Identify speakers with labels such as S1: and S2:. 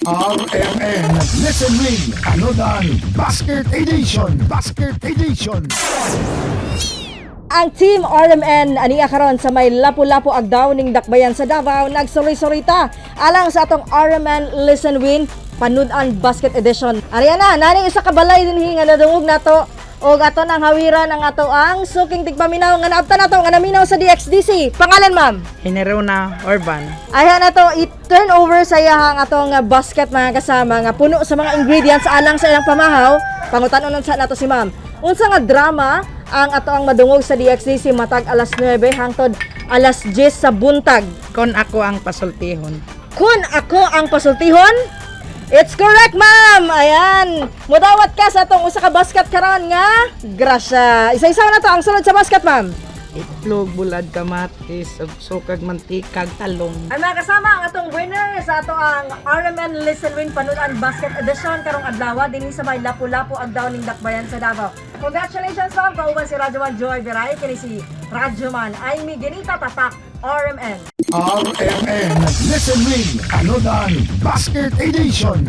S1: RMN Listen Win Anodan Basket Edition
S2: Ang Team RMN aniya karon sa may lapu-lapu agdaw ning dakbayan sa Davao nagsuri-surita alang sa atong RMN Listen Win Panudan Basket Edition. Ariana, nani isa ka balay dinhi nga nadungog nato og ato nang hawiran ang ato ang suking tigpaminaw nga naabtan nato nga naminaw sa DXDC. Pangalan ma'am?
S3: Hineruna Urban.
S2: Ayan na to, i-turn over sa iyang atong basket mga kasama nga puno sa mga ingredients alang sa ilang pamahaw. Pangutanon sa nato si ma'am. Unsa nga drama ang ato ang madungog sa DXDC matag alas 9 hangtod alas 10 sa buntag.
S3: Kon ako ang pasultihon.
S2: Kun ako ang pasultihon? It's correct, ma'am! Ayan! Mudawat ka sa atong usa ka basket karon nga. Grasya! Isa-isa na to ang sulod sa basket, ma'am.
S3: Itlog, bulad, kamatis, ug sukag, mantikag, talong.
S2: Ay mga kasama ang atong winner sa ato ang RMN Listen Win Panudan Basket Edition karong adlaw dinhi sa may lapu-lapu agdaw ning dakbayan sa Davao. Congratulations ma'am, kauban si Radyoman Joy Viray kini si Radyoman ay mi ginita tatak RMN.
S1: RMN Listen Win Anodan Basket Edition